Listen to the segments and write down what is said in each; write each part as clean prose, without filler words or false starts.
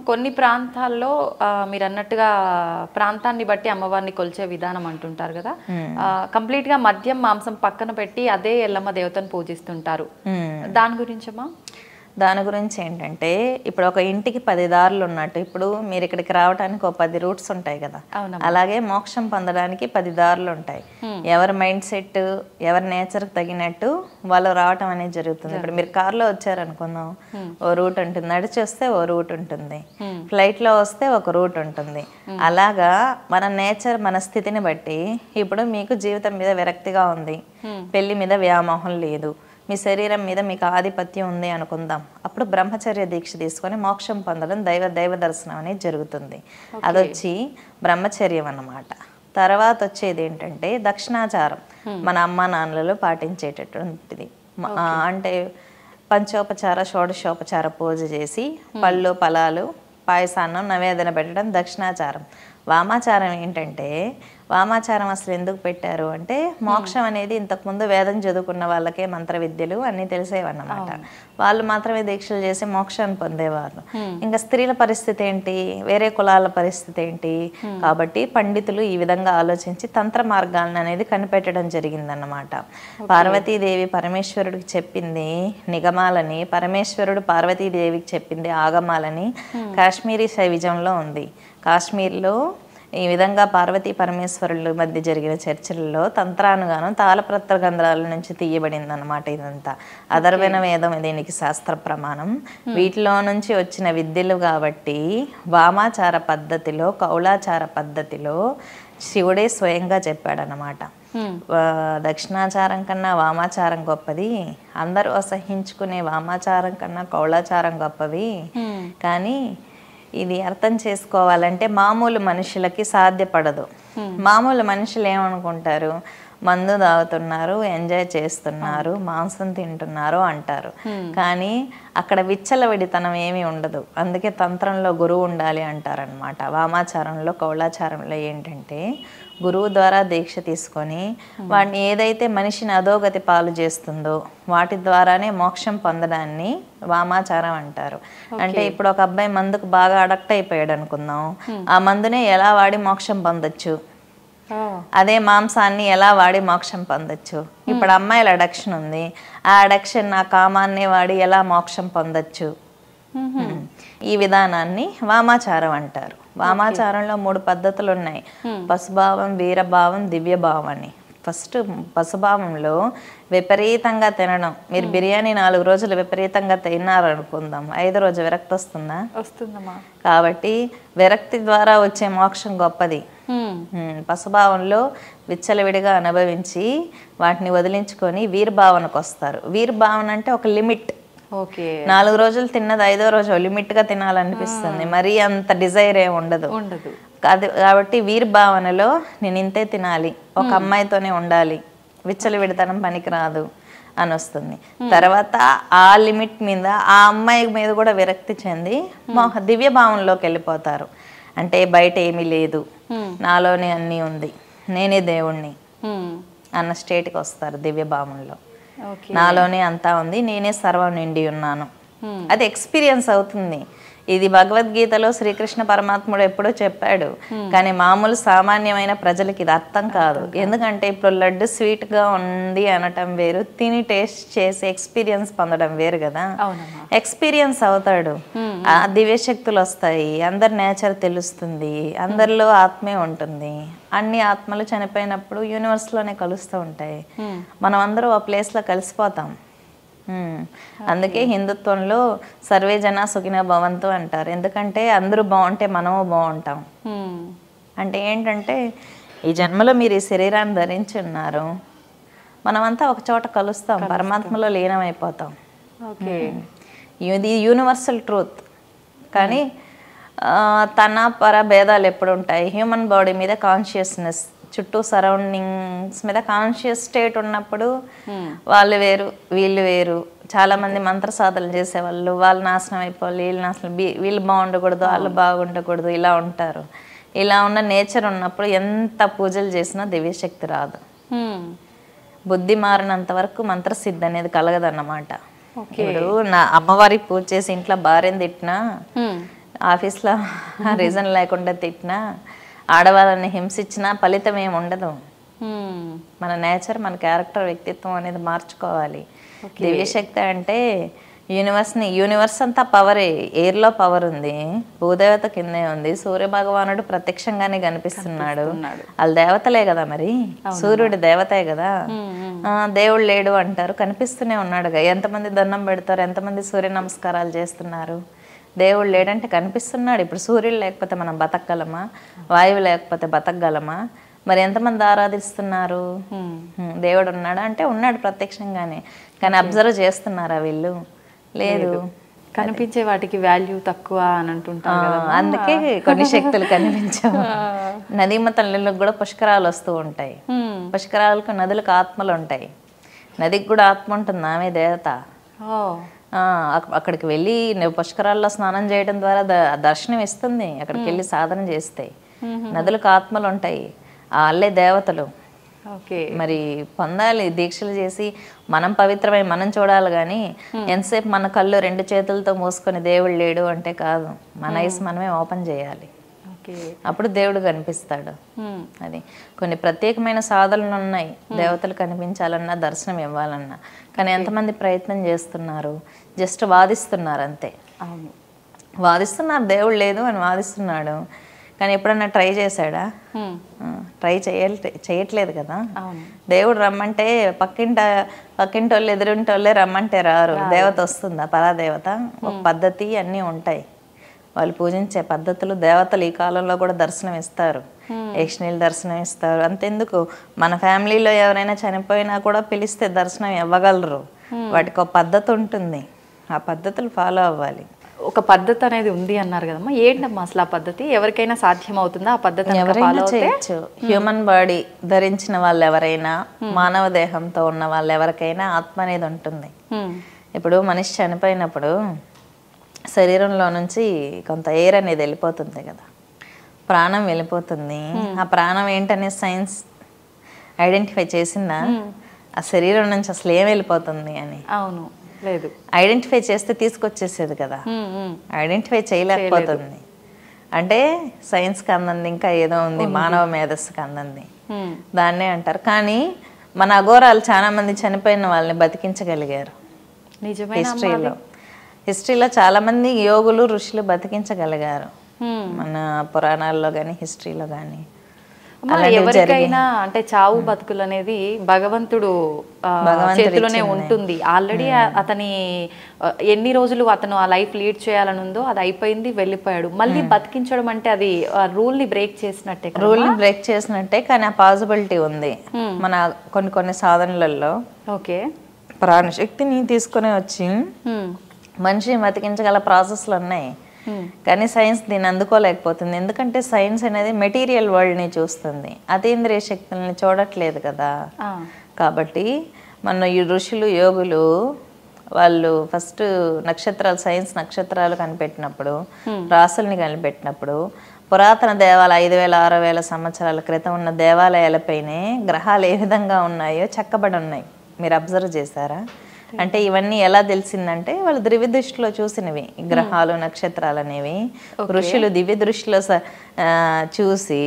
కొన్ని ప్రాంతాల్లో మీరు అన్నట్టుగా ప్రాంతాన్ని బట్టి అమ్మవారిని కొలిచే విధానం అంటుంటారు కదా, కంప్లీట్ గా మద్యం మాంసం పక్కన పెట్టి అదే ఎల్లమ్మ దేవతను పూజిస్తుంటారు. దాని గురించమ్మా? దాని గురించి ఏంటంటే, ఇప్పుడు ఒక ఇంటికి 10 దారులు ఉన్నట్టు, ఇప్పుడు మీరు ఇక్కడికి రావడానికి ఒక 10 రూట్స్ ఉంటాయి కదా, అలాగే మోక్షం పొందడానికి 10 దారులు ఉంటాయి. ఎవరి మైండ్ సెట్, ఎవరి నేచర్కి తగినట్టు వాళ్ళు రావటం అనేది జరుగుతుంది. ఇప్పుడు మీరు కార్లో వచ్చారనుకుందాం, ఓ రూట్ ఉంటుంది, నడిచి వస్తే ఓ రూట్ ఉంటుంది, ఫ్లైట్లో వస్తే ఒక రూట్ ఉంటుంది. అలాగా మన నేచర్, మన స్థితిని బట్టి, ఇప్పుడు మీకు జీవితం మీద విరక్తిగా ఉంది, పెళ్లి మీద వ్యామోహం లేదు, మీ శరీరం మీద మీకు ఆధిపత్యం ఉంది అనుకుందాం, అప్పుడు బ్రహ్మచర్య దీక్ష తీసుకొని మోక్షం పొందడం, దైవ దర్శనం అనేది జరుగుతుంది. అదొచ్చి బ్రహ్మచర్యం అన్నమాట. తర్వాత వచ్చేది ఏంటంటే దక్షిణాచారం, మన అమ్మ నాన్నలలో పాటించేటటువంటిది. అంటే పంచోపచార షోడశోపచార పూజ చేసి పళ్ళు ఫలాలు పాయసాన్నం నైవేద్యం పెట్టడం దక్షిణాచారం. వామాచారం ఏంటంటే, వామాచారం అసలు ఎందుకు పెట్టారు అంటే, మోక్షం అనేది ఇంతకుముందు వేదం చదువుకున్న వాళ్ళకే మంత్ర విద్యలు అన్నీ తెలిసేవన్నమాట. వాళ్ళు మాత్రమే దీక్షలు చేసి మోక్షాన్ని పొందేవారు. ఇంకా స్త్రీల పరిస్థితి ఏంటి, వేరే కులాల పరిస్థితి ఏంటి, కాబట్టి పండితులు ఈ విధంగా ఆలోచించి తంత్ర మార్గాలను అనేది కనిపెట్టడం జరిగిందన్నమాట. పార్వతీదేవి పరమేశ్వరుడికి చెప్పింది నిగమాలని, పరమేశ్వరుడు పార్వతీదేవికి చెప్పింది ఆగమాలని కాశ్మీరీ శైవిజంలో ఉంది. కాశ్మీర్లో ఈ విధంగా పార్వతీ పరమేశ్వరుల మధ్య జరిగిన చర్చలలో తంత్రానుగానం తాళపత్ర గ్రంథాల నుంచి తీయబడింది అన్నమాట. ఇదంతా అధర్వణ వేదం దీనికి శాస్త్ర ప్రమాణం. వీటిలో నుంచి వచ్చిన విద్యలు కాబట్టి వామాచార పద్ధతిలో, కౌలాచార పద్ధతిలో శివుడే స్వయంగా చెప్పాడనమాట. దక్షిణాచారం కన్నా వామాచారం గొప్పది, అందరూ అసహించుకునే వామాచారం కన్నా కౌలాచారం గొప్పవి. కానీ ఇది అర్థం చేసుకోవాలంటే మామూలు మనుషులకి సాధ్యపడదు. మామూలు మనుషులు ఏమనుకుంటారు, మందు తాగుతున్నారు, ఎంజాయ్ చేస్తున్నారు, మాంసం తింటున్నారు అంటారు. కానీ అక్కడ విచ్చలవిడితనం ఏమీ ఉండదు. అందుకే తంత్రంలో గురువు ఉండాలి అంటారనమాట. వామాచారంలో కౌలాచారంలో ఏంటంటే గురువు ద్వారా దీక్ష తీసుకొని వాడిని ఏదైతే మనిషిని అధోగతి పాలు చేస్తుందో వాటి ద్వారానే మోక్షం పొందడాన్ని వామాచారం అంటారు. అంటే ఇప్పుడు ఒక అబ్బాయి మందుకు బాగా అడక్ట్ అయిపోయాడు అనుకుందాం, ఆ మందునే ఎలా వాడి మోక్షం పొందొచ్చు, అదే మాంసాన్ని ఎలా వాడి మోక్షం పొందొచ్చు. ఇప్పుడు అమ్మాయిల అడక్షన్ ఉంది, ఆ అడక్షన్ నా కామాన్ని వాడి ఎలా మోక్షం పొందొచ్చు, ఈ విధానాన్ని వామాచారం అంటారు. వామాచారంలో 3 పద్ధతులు ఉన్నాయి, పశుభావం, వీరభావం, దివ్యభావం అని. ఫస్ట్ పశుభావంలో విపరీతంగా తినడం. మీరు బిర్యానీ 4 రోజులు విపరీతంగా తిన్నారనుకుందాం, 5వ రోజు విరక్తి వస్తుందా? వస్తుందమ్మా. కాబట్టి విరక్తి ద్వారా వచ్చే మోక్షం గొప్పది. పశుభావంలో విచ్చలవిడిగా అనుభవించి వాటిని వదిలించుకొని వీరభావనకు వస్తారు. వీరభావన అంటే ఒక లిమిట్. 4 రోజులు తిన్నది 5వ రోజు లిమిట్ గా తినాలనిపిస్తుంది, మరీ అంత డిజైర్ ఏమి ఉండదు. కాబట్టి వీరభావనలో నేను ఇంతే తినాలి, ఒక అమ్మాయితోనే ఉండాలి, విచ్చలవిడితనం పనికిరాదు అని వస్తుంది. తర్వాత ఆ లిమిట్ మీద ఆ అమ్మాయి మీద కూడా విరక్తి చెంది దివ్య భావంలోకి వెళ్ళిపోతారు. అంటే బయట ఏమీ లేదు, నాలోనే అన్నీ ఉంది, నేనే దేవుణ్ణి అన్న స్టేట్కి వస్తారు. దివ్య భావంలో నాలోనే అంతా ఉంది, నేనే సర్వం నిండి ఉన్నాను, అది ఎక్స్పీరియన్స్ అవుతుంది. ఇది భగవద్గీతలో శ్రీకృష్ణ పరమాత్ముడు ఎప్పుడో చెప్పాడు, కానీ మామూలు సామాన్యమైన ప్రజలకి ఇది అర్థం కాదు. ఎందుకంటే ఇప్పుడు లడ్డు స్వీట్ గా ఉంది అనటం వేరు, తిని టేస్ట్ చేసి ఎక్స్పీరియన్స్ పొందడం వేరు కదా. ఎక్స్పీరియన్స్ అవుతాడు, ఆ దివ్యశక్తులు వస్తాయి, అందరి నేచర్ తెలుస్తుంది, అందరిలో ఆత్మే ఉంటుంది. అన్ని ఆత్మలు చనిపోయినప్పుడు యూనివర్స్ లోనే కలుస్తూ ఉంటాయి, మనం అందరూ ఆ ప్లేస్ లో కలిసిపోతాం. అందుకే హిందుత్వంలో సర్వే జన సుఖినో భవంతు అంటారు. ఎందుకంటే అందరూ బాగుంటే మనము బాగుంటాం. అంటే ఏంటంటే ఈ జన్మలో మీరు ఈ శరీరాన్ని ధరించి ఉన్నారు, మనమంతా ఒక చోట కలుస్తాం, పరమాత్మలో లీనమైపోతాం. ఇది యూనివర్సల్ ట్రూత్. కానీ తన పర భేదాలు ఎప్పుడు ఉంటాయి? హ్యూమన్ బాడీ మీద కాన్షియస్నెస్, చుట్టూ సరౌండింగ్స్ మీద కాన్షియస్ స్టేట్ ఉన్నప్పుడు వాళ్ళు వేరు వీళ్ళు వేరు. చాలామంది మంత్ర సాధనలు చేసేవాళ్ళు వాళ్ళు నాశనం అయిపోవాలి, వీళ్ళు నాశనం, వీళ్ళు బాగుండకూడదు, వాళ్ళు బాగుండకూడదు, ఇలా ఉంటారు. ఇలా ఉన్న నేచర్ ఉన్నప్పుడు ఎంత పూజలు చేసినా దివ్యశక్తి రాదు. బుద్ధి మారినంత వరకు మంత్రసిద్ధి అనేది కలగదన్నమాట. ఇప్పుడు నా అమ్మవారికి పూజ చేసి ఇంట్లో భార్యను తిట్టినా, ఆఫీస్లో రీజన్ లేకుండా తిట్టినా, ఆడవాళ్ళని హింసించినా ఫలితం ఏమి ఉండదు. మన నేచర్, మన క్యారెక్టర్, వ్యక్తిత్వం అనేది మార్చుకోవాలి. దివ్యశక్తి అంటే యూనివర్స్ అంతా పవరే. ఎయిర్లో పవర్ ఉంది, భూదేవత కిందే ఉంది, సూర్య భగవానుడు ప్రత్యక్షంగానే కనిపిస్తున్నాడు. వాళ్ళ దేవతలే కదా, మరి సూర్యుడు దేవతే కదా. దేవుడు లేడు అంటారు, కనిపిస్తూనే ఉన్నాడుగా. ఎంతమంది దండం పెడతారు, ఎంతమంది సూర్య నమస్కారాలు చేస్తున్నారు. దేవుడు లేడంటే కనిపిస్తున్నాడు. ఇప్పుడు సూర్యుడు లేకపోతే మనం బతకగలమా? వాయువు లేకపోతే బతకగలమా? మరి ఎంతమంది ఆరాధిస్తున్నారు? దేవుడు ఉన్నాడా అంటే ఉన్నాడు ప్రత్యక్షంగానే, కానీ అబ్జర్వ్ చేస్తున్నారా వీళ్ళు? లేదు. కనిపించే వాటికి వాల్యూ తక్కువ అని అంటుంటారు కదా, అందుకే కొన్ని శక్తులు కనిపించవు. నదీమ తల్లులకు కూడా పుష్కరాలు వస్తూ ఉంటాయి. పుష్కరాలకు నదులకు ఆత్మలు ఉంటాయి. నదికి కూడా ఆత్మ ఉంటుంది, ఆమె దేవత. అక్కడికి వెళ్ళి పుష్కరాల్లో స్నానం చేయడం ద్వారా దర్శనం ఇస్తుంది. అక్కడికి వెళ్ళి సాధన చేస్తే నదులకు ఆత్మలు ఉంటాయి, వాళ్ళే దేవతలు. మరి పొందాలి, దీక్షలు చేసి మనం పవిత్రమై మనం చూడాలి. కానీ ఎంతసేపు మన కళ్ళు 2 చేతులతో మూసుకొని దేవుడు లేడు అంటే కాదు. మన ఐస్ మనమే ఓపెన్ చేయాలి, అప్పుడు దేవుడు కనిపిస్తాడు. అది కొన్ని ప్రత్యేకమైన సాధనలు ఉన్నాయి దేవతలు కనిపించాలన్నా, దర్శనం ఇవ్వాలన్నా. కానీ ఎంతమంది ప్రయత్నం చేస్తున్నారు? జస్ట్ వాదిస్తున్నారు అంతే. వాదిస్తున్నారు, దేవుడు లేదు అని వాదిస్తున్నాడు. కానీ ఎప్పుడన్నా ట్రై చేశాడా? ట్రై చేయట్లేదు కదా. దేవుడు రమ్మంటే పక్కింటి వాళ్ళు, ఎదురింటి వాళ్ళే రమ్మంటే రారు. దేవత వస్తుందా? పరాదేవత. ఒక పద్ధతి అన్నీ ఉంటాయి. వాళ్ళు పూజించే పద్ధతులు. దేవతలు ఈ కాలంలో కూడా దర్శనం ఇస్తారు, యక్షిణీలు దర్శనం ఇస్తారు. అంతెందుకు, మన ఫ్యామిలీలో ఎవరైనా చనిపోయినా కూడా పిలిస్తే దర్శనం ఇవ్వగలరు. వాటికి ఒక పద్ధతి ఉంటుంది, ఆ పద్ధతులు ఫాలో అవ్వాలి. ఒక పద్ధతి అనేది ఉంది అన్నారు కదమ్మా, ఏంటమ్మా అసలు ఆ పద్ధతి? ఎవరికైనా సాధ్యం అవుతుందా ఆ పద్ధతి? ఎవరైనా చేయొచ్చు. హ్యూమన్ బాడీ ధరించిన వాళ్ళు ఎవరైనా, మానవ దేహంతో ఉన్న వాళ్ళు ఎవరికైనా ఆత్మ అనేది ఉంటుంది. ఇప్పుడు మనిషి చనిపోయినప్పుడు శరీరంలో నుంచి కొంత ఎయిర్ అనేది వెళ్ళిపోతుంది కదా, ప్రాణం వెళ్ళిపోతుంది. ఆ ప్రాణం ఏంటనే సైన్స్ ఐడెంటిఫై చేసిందా? ఆ శరీరం నుంచి అసలు ఏం వెళ్ళిపోతుంది అని. అవును, లేదు. ఐడెంటిఫై చేస్తే తీసుకొచ్చేసేది కదా, ఐడెంటిఫై చేయలేకపోతుంది. అంటే సైన్స్కి అందంది ఇంకా ఏదో ఉంది, మానవ మేధస్సుకి అందంది, దాన్నే అంటారు. కానీ మన అఘోరాలు చాలా మంది చనిపోయిన వాళ్ళని బతికించగలిగారు. హిస్టరీలో చాలా మంది యోగులు, ఋషులు బతికించగలిగారు. మన పురాణాల్లో కానీ హిస్టరీలో కానీ. ఎవరికైనా అంటే చావు బతుకులు అనేది భగవంతుడు చేతిలోనే ఉంటుంది. ఆల్రెడీ అతని ఎన్ని రోజులు అతను ఆ లైఫ్ లీడ్ చేయాలని ఉందో అది అయిపోయింది, వెళ్ళిపోయాడు. మళ్ళీ బతికించడం అంటే అది రూల్ ని బ్రేక్ చేసినట్టే. రూల్ ని బ్రేక్ చేసినట్టే, కానీ ఆ పాసిబిలిటీ ఉంది మన కొన్ని సాధనలలో. ఓకే, ప్రాణశక్తిని తీసుకుని వచ్చి మనిషిని బతికించగల ప్రాసెస్లు ఉన్నాయి. కానీ సైన్స్ దీన్ని అందుకోలేకపోతుంది. ఎందుకంటే సైన్స్ అనేది మెటీరియల్ వరల్డ్ని చూస్తుంది, అతీంద్రియ శక్తుల్ని చూడట్లేదు కదా. కాబట్టి మన ఈ ఋషులు, యోగులు వాళ్ళు ఫస్ట్ నక్షత్రాలు, సైన్స్ నక్షత్రాలు కనిపెట్టినప్పుడు, రాసుల్ని కనిపెట్టినప్పుడు, పురాతన దేవాలయ 5000-6000 సంవత్సరాల క్రితం ఉన్న దేవాలయాలపైనే గ్రహాలు ఏ విధంగా ఉన్నాయో చెక్కబడి ఉన్నాయి. మీరు అబ్జర్వ్ చేశారా? అంటే ఇవన్నీ ఎలా తెలిసిందంటే వాళ్ళు దివ్య దృష్టిలో చూసినవి, గ్రహాలు, నక్షత్రాలు అనేవి. ఋషులు దివ్య దృష్టిలో చూసి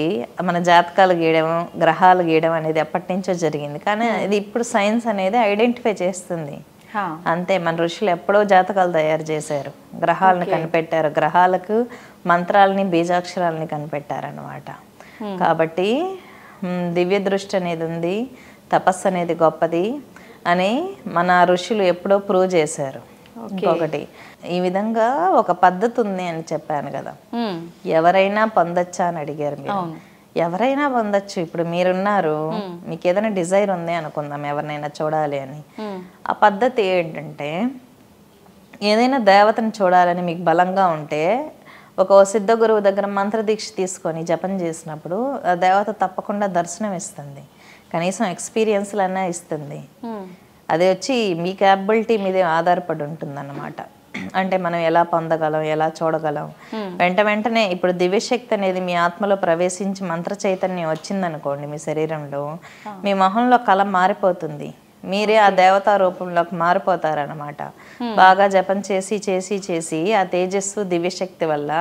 మన జాతకాలు గీయడం, గ్రహాలు గీయడం అనేది ఎప్పటి నుంచో జరిగింది. కానీ ఇది ఇప్పుడు సైన్స్ అనేది ఐడెంటిఫై చేస్తుంది అంతే. మన ఋషులు ఎప్పుడో జాతకాలు తయారు చేశారు, గ్రహాలను కనిపెట్టారు, గ్రహాలకు మంత్రాలని, బీజాక్షరాలని కనిపెట్టారనమాట. కాబట్టి దివ్య దృష్టి అనేది ఉంది, తపస్సు అనేది గొప్పది అని మన ఋషులు ఎప్పుడో ప్రూవ్ చేశారు. ఇంకొకటి, ఈ విధంగా ఒక పద్ధతి ఉంది అని చెప్పాను కదా, ఎవరైనా పొందొచ్చా అని అడిగారు మీరు. ఎవరైనా పొందొచ్చు. ఇప్పుడు మీరున్నారు, మీకు ఏదైనా డిజైర్ ఉంది అనుకుందాం, ఎవరినైనా చూడాలి అని. ఆ పద్ధతి ఏంటంటే, ఏదైనా దేవతను చూడాలని మీకు బలంగా ఉంటే ఒక సిద్ధ గురువు దగ్గర మంత్రదీక్ష తీసుకొని జపం చేసినప్పుడు ఆ దేవత తప్పకుండా దర్శనం ఇస్తుంది, కనీసం ఎక్స్పీరియన్స్లన్నా ఇస్తుంది. అది వచ్చి మీ క్యాపబిలిటీ మీదే ఆధారపడి ఉంటుంది అన్నమాట. అంటే మనం ఎలా పొందగలం, ఎలా చూడగలం. వెంటనే ఇప్పుడు దివ్యశక్తి అనేది మీ ఆత్మలో ప్రవేశించి మంత్ర చైతన్యం వచ్చిందనుకోండి మీ శరీరంలో, మీ మొహంలో కళ మారిపోతుంది. మీరే ఆ దేవతా రూపంలోకి మారిపోతారనమాట. బాగా జపం చేసి చేసి చేసి ఆ తేజస్సు దివ్యశక్తి వల్ల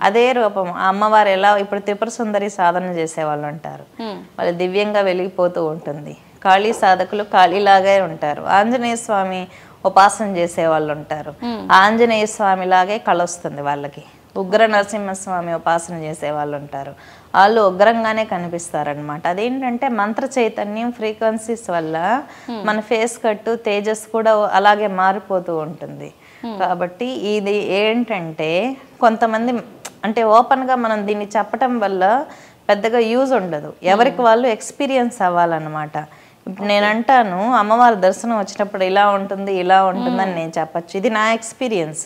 అదే రూపం అమ్మవారు ఎలా ఇప్పుడు త్రిపుర సుందరి సాధన చేసే వాళ్ళు ఉంటారు, వాళ్ళు దివ్యంగా వెలిగిపోతూ ఉంటుంది. కాళీ సాధకులు కాళీలాగే ఉంటారు. ఆంజనేయ స్వామి ఉపాసన చేసే వాళ్ళు ఉంటారు, ఆంజనేయ స్వామి లాగే కళ వస్తుంది వాళ్ళకి. ఉగ్ర నరసింహస్వామి ఉపాసన చేసే వాళ్ళు ఉంటారు, వాళ్ళు ఉగ్రంగానే కనిపిస్తారనమాట. అదేంటంటే మంత్ర చైతన్యం ఫ్రీక్వెన్సీస్ వల్ల మన ఫేస్ కట్టు తేజస్ కూడా అలాగే మారిపోతూ ఉంటుంది. కాబట్టి ఇది ఏంటంటే కొంతమంది అంటే ఓపెన్గా మనం దీన్ని చెప్పటం వల్ల పెద్దగా యూజ్ ఉండదు, ఎవరికి వాళ్ళు ఎక్స్పీరియన్స్ అవ్వాలన్నమాట. ఇప్పుడు నేను అంటాను అమ్మవారి దర్శనం వచ్చినప్పుడు ఇలా ఉంటుంది ఇలా ఉంటుందని నేను చెప్పచ్చు, ఇది నా ఎక్స్పీరియన్స్.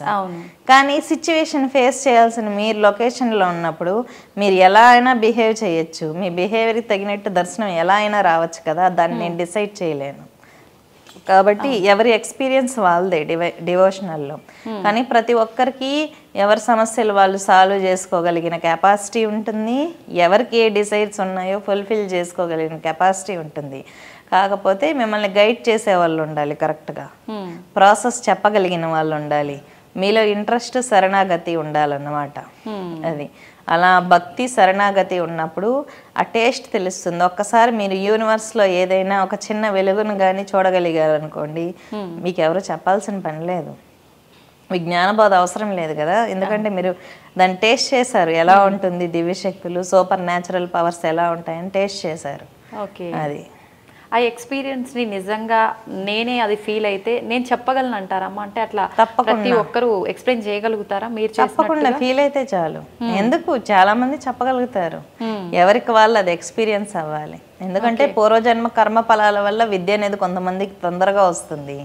కానీ సిచ్యువేషన్ ఫేస్ చేయాల్సిన మీరు లొకేషన్లో ఉన్నప్పుడు మీరు ఎలా అయినా బిహేవ్ చేయొచ్చు, మీ బిహేవియర్కి తగినట్టు దర్శనం ఎలా అయినా రావచ్చు కదా, దాన్ని నేను డిసైడ్ చేయలేను. కాబట్టి ఎవరి ఎక్స్పీరియన్స్ వాళ్ళదే డివోషనల్లో. కానీ ప్రతి ఒక్కరికి ఎవరి సమస్యలు వాళ్ళు సాల్వ్ చేసుకోగలిగిన కెపాసిటీ ఉంటుంది, ఎవరికి ఏ డిసైడ్స్ ఉన్నాయో ఫుల్ఫిల్ చేసుకోగలిగిన కెపాసిటీ ఉంటుంది. కాకపోతే మిమ్మల్ని గైడ్ చేసే వాళ్ళు ఉండాలి, కరెక్ట్గా ప్రాసెస్ చెప్పగలిగిన వాళ్ళు ఉండాలి, మీలో ఇంట్రెస్ట్ శరణాగతి ఉండాలన్నమాట. అది అలా భక్తి శరణాగతి ఉన్నప్పుడు ఆ టేస్ట్ తెలుస్తుంది. ఒక్కసారి మీరు యూనివర్స్లో ఏదైనా ఒక చిన్న వెలుగును కానీ చూడగలిగారు అనుకోండి, మీకు ఎవరు చెప్పాల్సిన పని లేదు, మీ జ్ఞానబోధ అవసరం లేదు కదా, ఎందుకంటే మీరు దాన్ని టేస్ట్ చేశారు, ఎలా ఉంటుంది దివ్యశక్తులు సూపర్ న్యాచురల్ పవర్స్ ఎలా ఉంటాయని టేస్ట్ చేశారు. అది ఆ ఎక్స్పీరియన్స్ని నిజంగా నేనే అది ఫీల్ అయితే నేను చెప్పగలను అంటారమ్మా? అంటే అట్లా ప్రతి ఒక్కరు ఎక్స్ప్లెయిన్ చేయగలుగుతారా? మీరు తప్పకుండా ఫీల్ అయితే చాలు. ఎందుకు చాలా మంది చెప్పగలుగుతారు, ఎవరికి వాళ్ళు అది ఎక్స్పీరియన్స్ అవ్వాలి. ఎందుకంటే పూర్వజన్మ కర్మ ఫలాల వల్ల విద్య అనేది కొంతమందికి తొందరగా వస్తుంది,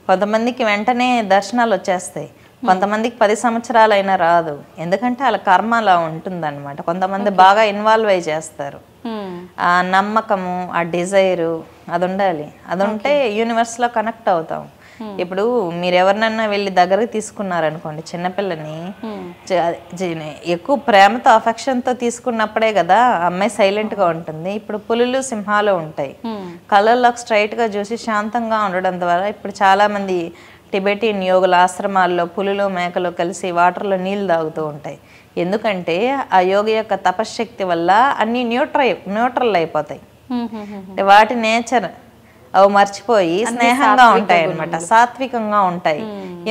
కొంతమందికి వెంటనే దర్శనాలు వచ్చేస్తాయి, కొంతమందికి 10 సంవత్సరాలైనా రాదు. ఎందుకంటే వాళ్ళ కర్మ అలా ఉంటుందన్నమాట. కొంతమంది బాగా ఇన్వాల్వ్ అయి చేస్తారు, ఆ నమ్మకము ఆ డిజైరు అది ఉండాలి, అది ఉంటే యూనివర్స్లో కనెక్ట్ అవుతాం. ఇప్పుడు మీరు ఎవరినన్నా వెళ్ళి దగ్గరకు తీసుకున్నారనుకోండి చిన్నపిల్లని, ఎక్కువ ప్రేమతో అఫెక్షన్తో తీసుకున్నప్పుడే కదా అమ్మాయి సైలెంట్గా ఉంటుంది. ఇప్పుడు పులులు సింహాలు ఉంటాయి, కళ్ళల్లోకి స్ట్రైట్గా చూసి శాంతంగా ఉండడం ద్వారా ఇప్పుడు చాలామంది టిబెటియన్ యోగుల ఆశ్రమాల్లో పులులు మేకలు కలిసి వాటర్లో నీళ్ళు తాగుతూ ఉంటాయి. ఎందుకంటే ఆ యోగి యొక్క తపశ్శక్తి వల్ల అన్నీ న్యూట్రల్ అయిపోతాయి, వాటి నేచర్ అవి మర్చిపోయి స్నేహంగా ఉంటాయి అన్నమాట, సాత్వికంగా ఉంటాయి.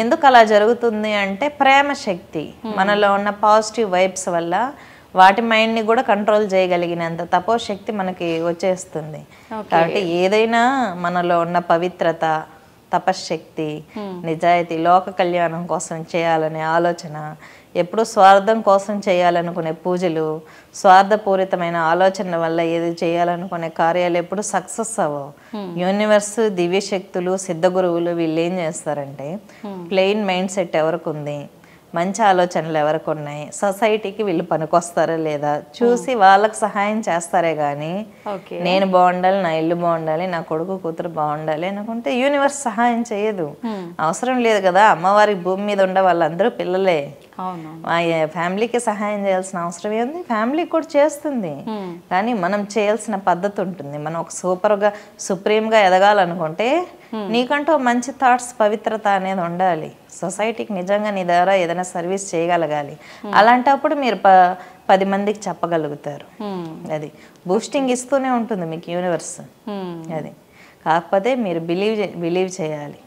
ఎందుకు అలా జరుగుతుంది అంటే ప్రేమ శక్తి మనలో ఉన్న పాజిటివ్ వైబ్స్ వల్ల వాటి మైండ్ని కూడా కంట్రోల్ చేయగలిగినంత తపోశక్తి మనకి వచ్చేస్తుంది. కాబట్టి ఏదైనా మనలో ఉన్న పవిత్రత తపశ్శక్తి నిజాయితీ లోక కళ్యాణం కోసం చేయాలనే ఆలోచన, ఎప్పుడు స్వార్థం కోసం చేయాలనుకునే పూజలు స్వార్థపూరితమైన ఆలోచనల వల్ల ఏది చేయాలనుకునే కార్యాలు ఎప్పుడు సక్సెస్ అవ్వవు. యూనివర్స్ దివ్యశక్తులు సిద్ధ గురువులు వీళ్ళు ఏం చేస్తారంటే ప్లెయిన్ మైండ్ సెట్ ఎవరికి ఉంది, మంచి ఆలోచనలు ఎవరికి ఉన్నాయి, సొసైటీకి వీళ్ళు పనికొస్తారా లేదా చూసి వాళ్ళకి సహాయం చేస్తారే కానీ నేను బాగుండాలి నా ఇల్లు బాగుండాలి నా కొడుకు కూతురు బాగుండాలి అనుకుంటే యూనివర్స్ సహాయం చేయదు. అవసరం లేదు కదా, అమ్మవారికి భూమి మీద ఉండే వాళ్ళందరూ పిల్లలే, ఫ్యామిలీకి సహాయం చేయాల్సిన అవసరం ఏంది, ఫ్యామిలీకి కూడా చేస్తుంది. కానీ మనం చేయాల్సిన పద్ధతి ఉంటుంది. మనం ఒక సూపర్గా సుప్రీంగా ఎదగాలనుకుంటే నీకంటూ మంచి థాట్స్ పవిత్రత అనేది ఉండాలి, సొసైటీకి నిజంగా నీ ద్వారా ఏదైనా సర్వీస్ చేయగలగాలి. అలాంటప్పుడు మీరు 10 మందికి చెప్పగలుగుతారు. అది బూస్టింగ్ ఇస్తూనే ఉంటుంది మీకు యూనివర్స్. అది కాకపోతే మీరు బిలీవ్ చేయాలి.